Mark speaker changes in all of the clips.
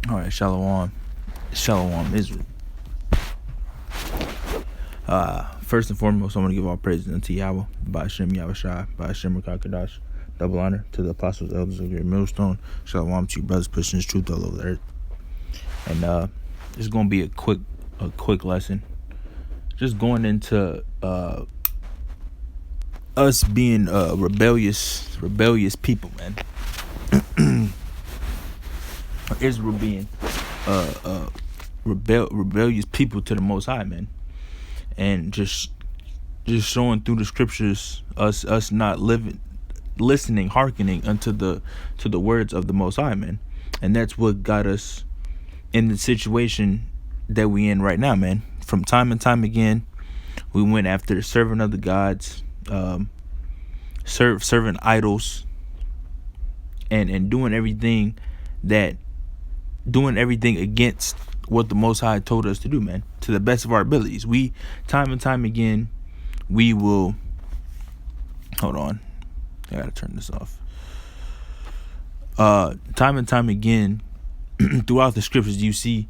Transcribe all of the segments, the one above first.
Speaker 1: All right, Shalom, Israel. First and foremost, I want to give all praises unto Yahweh, by Hashem Yahushai, by Hashem Rakakadash. Double honor to the apostles, elders of your millstone. Shalom to you, brothers, pushing this truth all over the earth. And it's gonna be a quick lesson. Just going into us being rebellious people, man. Israel being rebellious people to the Most High, man, and just showing through the scriptures us not listening, hearkening unto the words of the Most High, man, and that's what got us in the situation that we in right now, man. From time and time again, we went after serving other gods, serving idols, and doing everything against what the Most High told us to do, man, to the best of our abilities. We, time and time again, we will, hold on, I gotta turn this off. Time and time again, throughout the scriptures, you see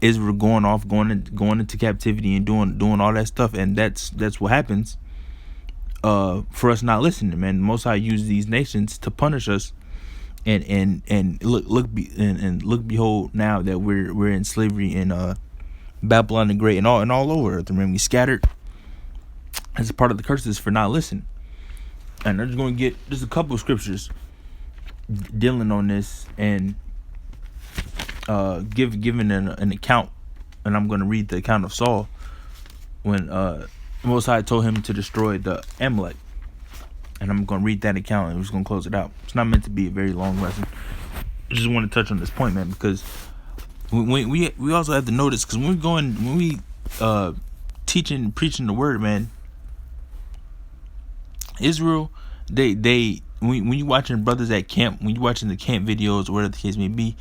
Speaker 1: Israel going into captivity and doing all that stuff, and that's what happens for us not listening, man. The Most High used these nations to punish us. And look, behold, now that we're in slavery in Babylon the Great and all over Earth. I mean, we scattered as a part of the curses for not listening. And I'm just going to get just a couple of scriptures dealing on this and giving an account. And I'm going to read the account of Saul when Most High told him to destroy the Amalek. And I'm going to read that account and we're just going to close it out. It's not meant to be a very long lesson. I just want to touch on this point, man, because we also have to notice, because when we teaching, preaching the word, man, Israel, when you watching brothers at camp, when you watching the camp videos or whatever the case may be,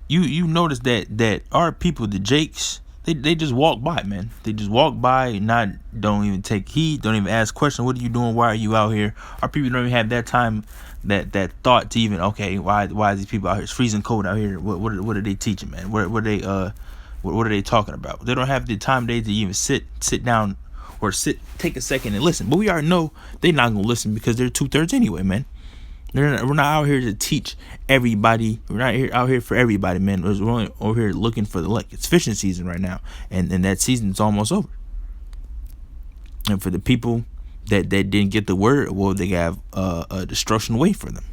Speaker 1: you notice that our people, the Jakes, They just walk by, man. They just walk by, don't even take heed, don't even ask questions. What are you doing? Why are you out here? Our people don't even have that time, that thought to even, okay, why is these people out here? It's freezing cold out here. What are they teaching, man? What are they talking about? They don't have the time of day to even sit down or take a second and listen. But we already know they're not gonna listen because they're 2/3 anyway, man. We're not out here to teach everybody. We're not out here for everybody, man. We're only over here looking for it's fishing season right now, and that season's almost over. And for the people that didn't get the word, well, they have a destruction wait for them.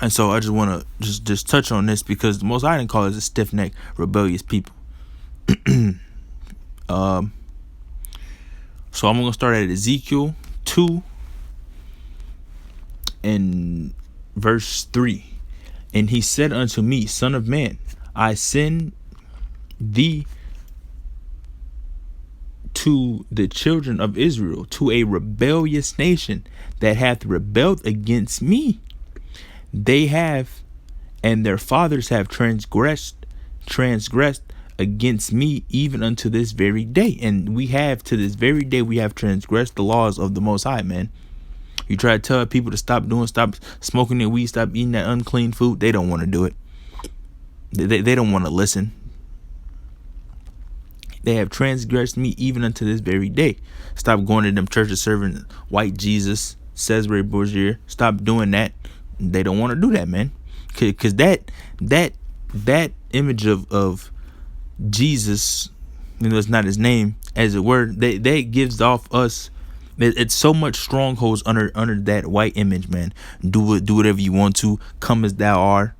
Speaker 1: And so I just want to just touch on this, because the Most High didn't call us a stiff-necked, rebellious people. So I'm gonna start at Ezekiel 2. In verse 3, and he said unto me, Son of man, I send thee to the children of Israel, to a rebellious nation that hath rebelled against me. They have, and their fathers have transgressed against me, even unto this very day. And we have, to this very day, we have transgressed the laws of the Most High, man. You try to tell people to stop smoking their weed, stop eating that unclean food. They don't want to do it. They don't want to listen. They have transgressed me even unto this very day. Stop going to them churches serving white Jesus, Cesare Borgia. Stop doing that. They don't want to do that, man. Because that image of Jesus, it's not his name, as it were, that gives off us. It's so much strongholds under that white image, man. Do whatever you want to. Come as thou art.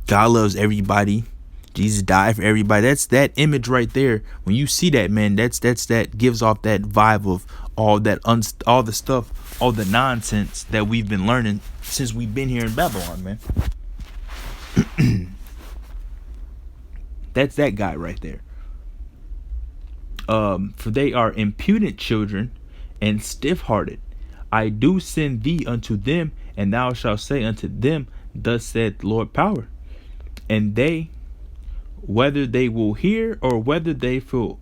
Speaker 1: God loves everybody. Jesus died for everybody. That's that image right there. When you see that, man, that gives off that vibe of all the stuff, all the nonsense that we've been learning since we've been here in Babylon, man. That's that guy right there. For they are impudent children and stiff-hearted. I do send thee unto them, and thou shalt say unto them, Thus saith the Lord power. And they, whether they will hear or whether they will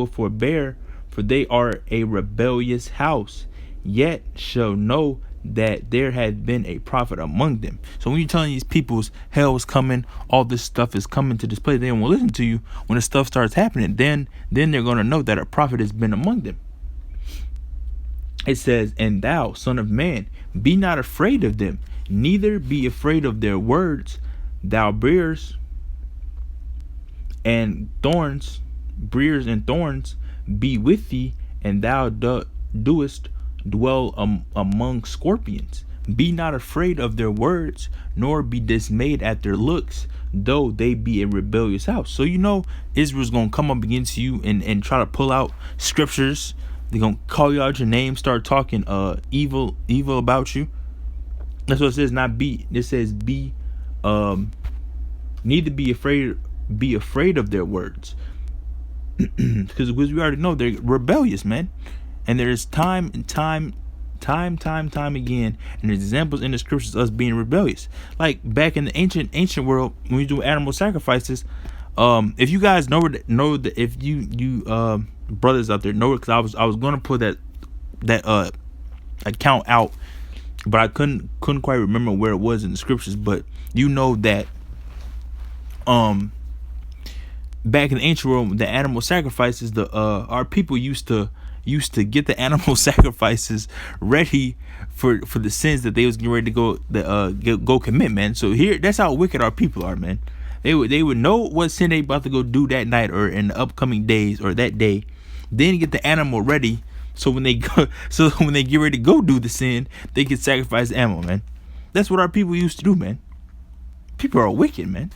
Speaker 1: forbear, for they are a rebellious house, yet shall know that there had been a prophet among them. So when you're telling these people's hell is coming, all this stuff is coming to this place, they won't listen to you. When the stuff starts happening, then they're going to know that a prophet has been among them. It says, and thou, son of man, be not afraid of them, neither be afraid of their words. Thou briars and thorns be with thee, and thou doest dwell among scorpions. Be not afraid of their words, nor be dismayed at their looks, though they be a rebellious house. So Israel's gonna come up against you and try to pull out scriptures. They're gonna call you out your name, start talking evil about you. That's what it says. Not be. It says be neither be afraid of their words. Because we already know they're rebellious, man. And there's time again, and there's examples in the scriptures of us being rebellious. Like back in the ancient world, when we do animal sacrifices, if you guys know that, if you brothers out there know it, because I was gonna put that account out, but I couldn't quite remember where it was in the scriptures. But that back in the ancient world, the animal sacrifices, our people used to get the animal sacrifices ready for the sins that they was getting ready to go commit, man. So here, that's how wicked our people are, man. They would know what sin they about to go do that night or in the upcoming days or that day, then get the animal ready. So when they get ready to go do the sin, they can sacrifice the animal, man. That's what our people used to do, man. People are wicked, man.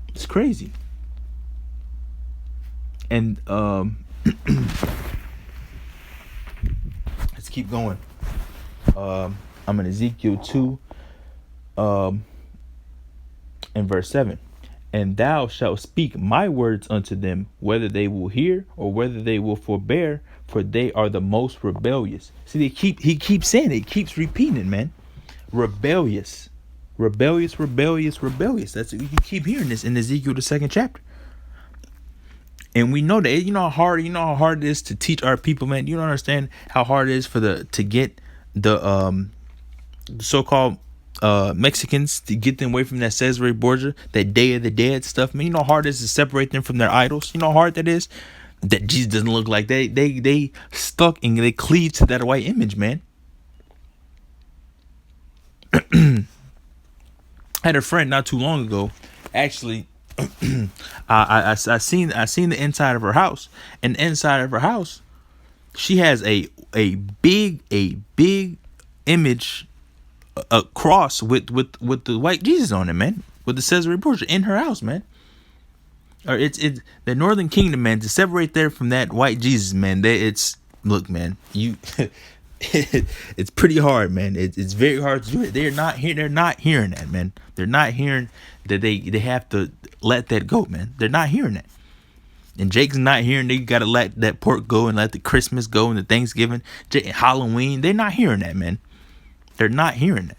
Speaker 1: It's crazy. And let's keep going. I'm in Ezekiel 2 and verse 7. And thou shalt speak my words unto them, whether they will hear or whether they will forbear, for they are the most rebellious. See, he keeps saying it. He keeps repeating it, man. Rebellious. That's you keep hearing this in Ezekiel the 2nd chapter. And we know that how hard it is to teach our people, man. You don't understand how hard it is to get the so-called Mexicans, to get them away from that Cesare Borgia, that Day of the Dead stuff, man. You know how hard it is to separate them from their idols. You know how hard that is. That Jesus doesn't look like they stuck and they cleave to that white image, man. I had a friend not too long ago, actually. I seen the inside of her house, and inside of her house, she has a big image, a cross with the white Jesus on it, man, with the Cesare Borgia in her house, man. Or it's the Northern Kingdom, man. To separate there from that white Jesus, man. Look, man, it's pretty hard, man. It's very hard to do it. They're not hearing that, man. They're not hearing that they have to let that go, man. They're not hearing that. And Jake's not hearing they got to let that pork go and let the Christmas go and the Thanksgiving, Halloween. They're not hearing that, man. They're not hearing that.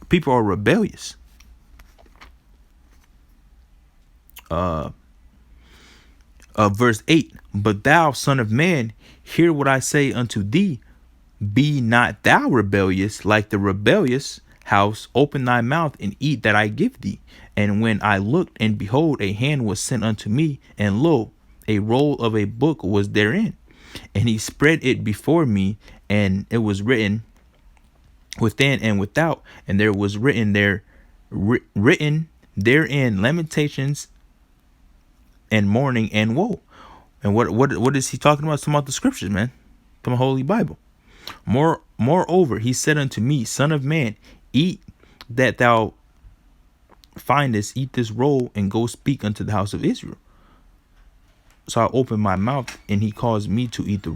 Speaker 1: People are rebellious. Verse 8, but thou, son of man, hear what I say unto thee. Be not thou rebellious like the rebellious house. Open thy mouth and eat that I give thee. And when I looked, and behold, a hand was sent unto me, and lo, a roll of a book was therein. And he spread it before me, and it was written within and without, and there was written therein lamentations and mourning and woe. And what is he talking about? It's talking about the scriptures, man. From the Holy Bible. Moreover, he said unto me, son of man, eat that thou findest, eat this roll, and go speak unto the house of Israel. So I opened my mouth, and he caused me to eat that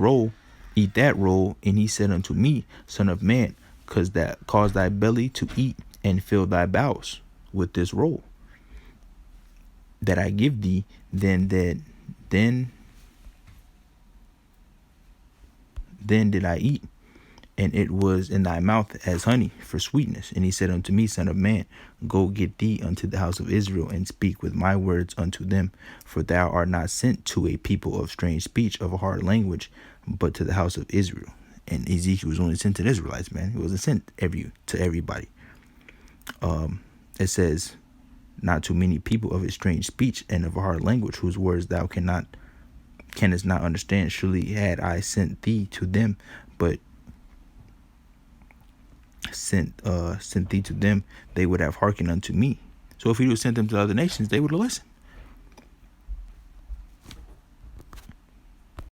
Speaker 1: roll, and he said unto me, son of man, cause thy belly to eat, and fill thy bowels with this roll that I give thee. Then did I eat, and it was in thy mouth as honey for sweetness. And he said unto me, son of man, go get thee unto the house of Israel, and speak with my words unto them. For thou art not sent to a people of strange speech, of a hard language, but to the house of Israel. And Ezekiel was only sent to the Israelites, man. He wasn't sent to everybody. It says, not too many people of a strange speech and of a hard language, whose words thou canst not understand. Surely had I sent thee to them, but sent thee to them, they would have hearkened unto me. So if he would have sent them to other nations, they would have listened.